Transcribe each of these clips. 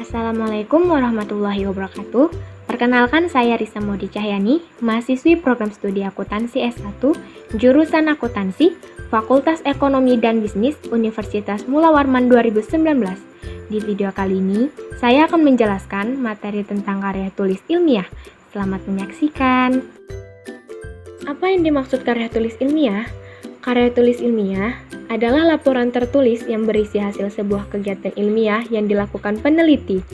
Assalamualaikum warahmatullahi wabarakatuh. Perkenalkan saya Risa Modi Cahyani, mahasiswi program studi akuntansi S1, jurusan akuntansi, Fakultas Ekonomi dan Bisnis, Universitas Mula Warman 2019. Di video kali ini, saya akan menjelaskan materi tentang karya tulis ilmiah. Selamat menyaksikan. Apa yang dimaksud karya tulis ilmiah? Karya tulis ilmiah adalah laporan tertulis yang berisi hasil sebuah kegiatan ilmiah yang dilakukan peneliti,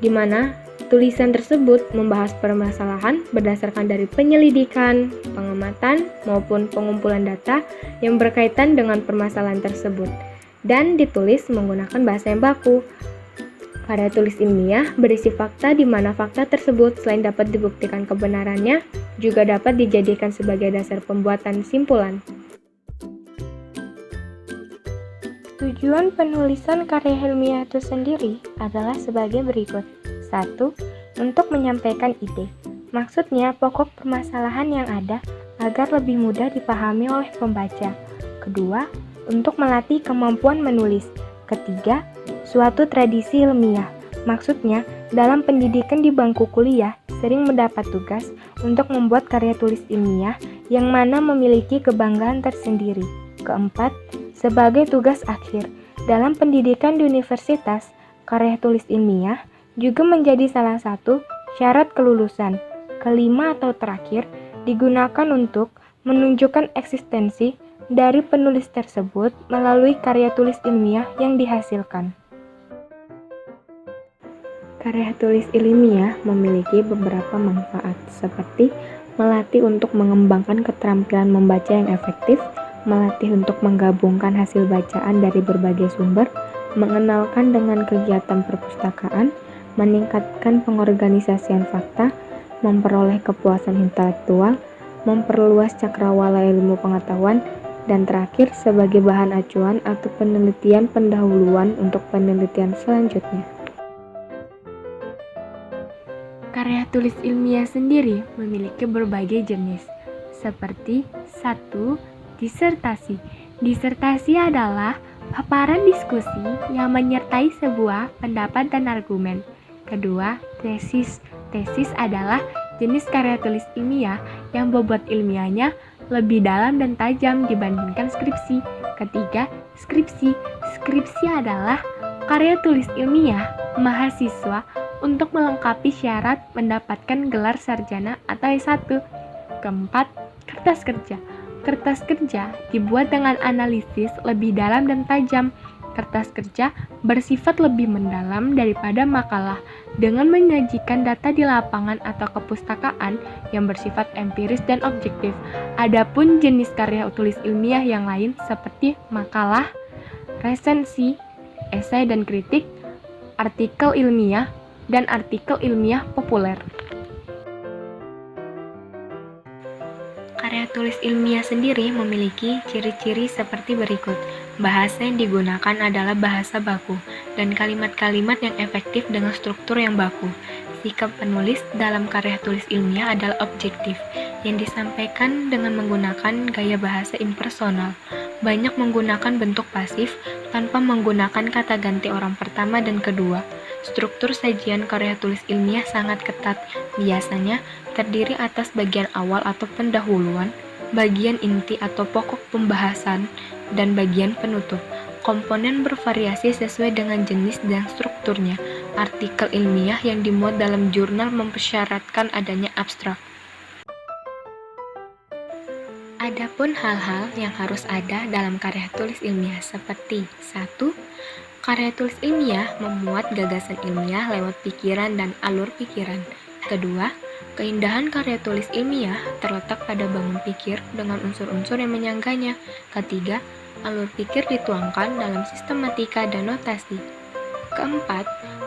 di mana tulisan tersebut membahas permasalahan berdasarkan dari penyelidikan, pengamatan, maupun pengumpulan data yang berkaitan dengan permasalahan tersebut, dan ditulis menggunakan bahasa yang baku. Karya tulis ilmiah berisi fakta di mana fakta tersebut selain dapat dibuktikan kebenarannya, juga dapat dijadikan sebagai dasar pembuatan simpulan. Tujuan penulisan karya ilmiah itu sendiri adalah sebagai berikut. 1. Untuk menyampaikan ide. Maksudnya, pokok permasalahan yang ada agar lebih mudah dipahami oleh pembaca. 2. Untuk melatih kemampuan menulis. 3. Suatu tradisi ilmiah. Maksudnya, dalam pendidikan di bangku kuliah, sering mendapat tugas untuk membuat karya tulis ilmiah yang mana memiliki kebanggaan tersendiri. 4. Sebagai tugas akhir, dalam pendidikan di universitas, karya tulis ilmiah juga menjadi salah satu syarat kelulusan. 5 atau terakhir, digunakan untuk menunjukkan eksistensi dari penulis tersebut melalui karya tulis ilmiah yang dihasilkan. Karya tulis ilmiah memiliki beberapa manfaat, seperti melatih untuk mengembangkan keterampilan membaca yang efektif, melatih untuk menggabungkan hasil bacaan dari berbagai sumber, mengenalkan dengan kegiatan perpustakaan, meningkatkan pengorganisasian fakta, memperoleh kepuasan intelektual, memperluas cakrawala ilmu pengetahuan, dan terakhir sebagai bahan acuan atau penelitian pendahuluan untuk penelitian selanjutnya. Karya tulis ilmiah sendiri memiliki berbagai jenis, seperti 1. Disertasi. Disertasi adalah paparan diskusi yang menyertai sebuah pendapat dan argumen. 2. Tesis. Tesis adalah jenis karya tulis ilmiah yang bobot ilmiahnya lebih dalam dan tajam dibandingkan skripsi. 3. Skripsi. Skripsi adalah karya tulis ilmiah mahasiswa untuk melengkapi syarat mendapatkan gelar sarjana atau S1. 4. Kertas kerja. Kertas kerja dibuat dengan analisis lebih dalam dan tajam. Kertas kerja bersifat lebih mendalam daripada makalah dengan menyajikan data di lapangan atau kepustakaan yang bersifat empiris dan objektif. Adapun jenis karya tulis ilmiah yang lain seperti makalah, resensi, esai dan kritik, artikel ilmiah, dan artikel ilmiah populer. Karya tulis ilmiah sendiri memiliki ciri-ciri seperti berikut. Bahasa yang digunakan adalah bahasa baku, dan kalimat-kalimat yang efektif dengan struktur yang baku. Sikap penulis dalam karya tulis ilmiah adalah objektif, yang disampaikan dengan menggunakan gaya bahasa impersonal. Banyak menggunakan bentuk pasif, tanpa menggunakan kata ganti orang pertama dan kedua. Struktur sajian karya tulis ilmiah sangat ketat, biasanya terdiri atas bagian awal atau pendahuluan, bagian inti atau pokok pembahasan, dan bagian penutup. Komponen bervariasi sesuai dengan jenis dan strukturnya. Artikel ilmiah yang dimuat dalam jurnal mempersyaratkan adanya abstrak. Adapun hal-hal yang harus ada dalam karya tulis ilmiah seperti 1. Karya tulis ilmiah memuat gagasan ilmiah lewat pikiran dan alur pikiran. 2. Keindahan karya tulis ilmiah terletak pada bangun pikir dengan unsur-unsur yang menyangganya. 3. Alur pikir dituangkan dalam sistematika dan notasi. 4.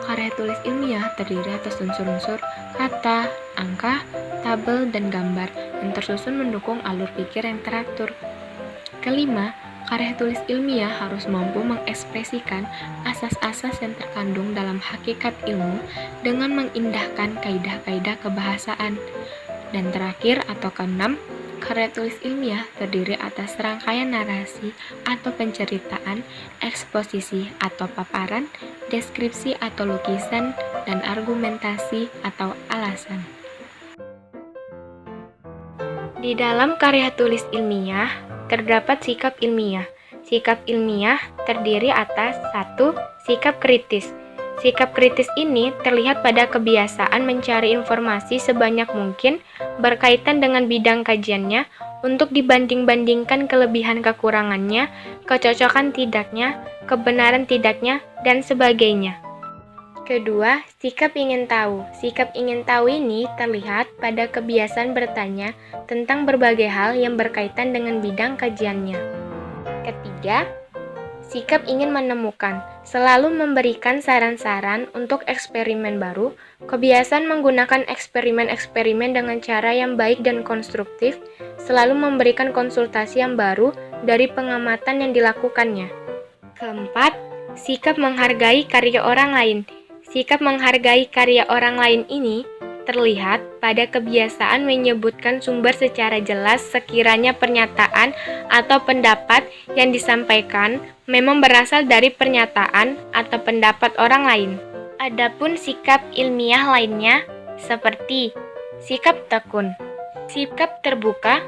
Karya tulis ilmiah terdiri atas unsur-unsur kata, angka, tabel, dan gambar yang tersusun mendukung alur pikir yang teratur. 5. Karya tulis ilmiah harus mampu mengekspresikan asas-asas yang terkandung dalam hakikat ilmu dengan mengindahkan kaidah-kaidah kebahasaan. Dan terakhir atau keenam, Karya tulis ilmiah terdiri atas rangkaian narasi atau penceritaan, eksposisi atau paparan, deskripsi atau lukisan, dan argumentasi atau alasan. Di dalam karya tulis ilmiah, terdapat sikap ilmiah. Sikap ilmiah terdiri atas 1. Sikap kritis. Sikap kritis ini terlihat pada kebiasaan mencari informasi sebanyak mungkin berkaitan dengan bidang kajiannya untuk dibanding-bandingkan kelebihan kekurangannya, kecocokan tidaknya, kebenaran tidaknya, dan sebagainya. Kedua, sikap ingin tahu. Sikap ingin tahu ini terlihat pada kebiasaan bertanya tentang berbagai hal yang berkaitan dengan bidang kajiannya. Ketiga, sikap ingin menemukan, selalu memberikan saran-saran untuk eksperimen baru, kebiasaan menggunakan eksperimen-eksperimen dengan cara yang baik dan konstruktif, selalu memberikan konsultasi yang baru dari pengamatan yang dilakukannya. Keempat, sikap menghargai karya orang lain. Sikap menghargai karya orang lain ini terlihat pada kebiasaan menyebutkan sumber secara jelas sekiranya pernyataan atau pendapat yang disampaikan memang berasal dari pernyataan atau pendapat orang lain. Adapun sikap ilmiah lainnya seperti sikap tekun, sikap terbuka,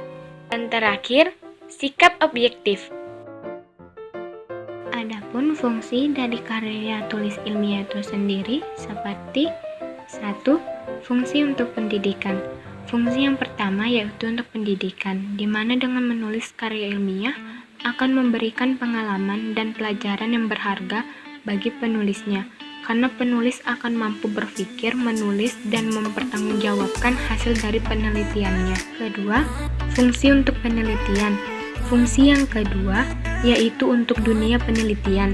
dan terakhir, sikap objektif. Adapun fungsi dari karya tulis ilmiah itu sendiri seperti 1. Fungsi untuk pendidikan. Fungsi yang pertama yaitu untuk pendidikan, di mana dengan menulis karya ilmiah akan memberikan pengalaman dan pelajaran yang berharga bagi penulisnya, karena penulis akan mampu berpikir, menulis, dan mempertanggungjawabkan hasil dari penelitiannya. Kedua, fungsi untuk penelitian. Fungsi yang kedua yaitu untuk dunia penelitian.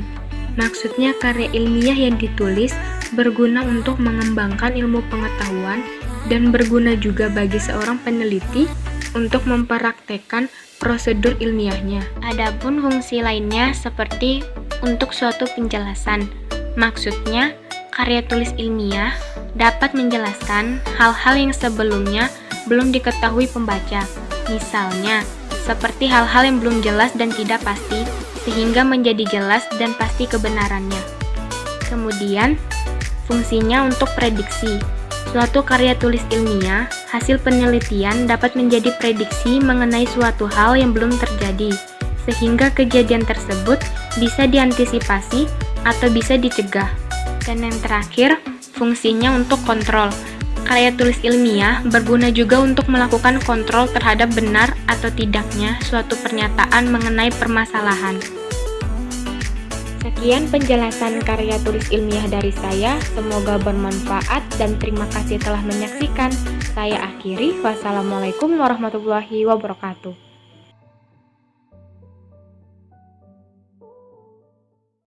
Maksudnya karya ilmiah yang ditulis berguna untuk mengembangkan ilmu pengetahuan dan berguna juga bagi seorang peneliti untuk mempraktekkan prosedur ilmiahnya. Adapun fungsi lainnya seperti untuk suatu penjelasan. Maksudnya, karya tulis ilmiah dapat menjelaskan hal-hal yang sebelumnya belum diketahui pembaca. Misalnya, seperti hal-hal yang belum jelas dan tidak pasti, sehingga menjadi jelas dan pasti kebenarannya. Kemudian, fungsinya untuk prediksi. Suatu karya tulis ilmiah, hasil penelitian dapat menjadi prediksi mengenai suatu hal yang belum terjadi, sehingga kejadian tersebut bisa diantisipasi atau bisa dicegah. Dan yang terakhir, fungsinya untuk kontrol. Karya tulis ilmiah berguna juga untuk melakukan kontrol terhadap benar atau tidaknya suatu pernyataan mengenai permasalahan. Sekian penjelasan karya tulis ilmiah dari saya, semoga bermanfaat dan terima kasih telah menyaksikan. Saya akhiri, wassalamualaikum warahmatullahi wabarakatuh.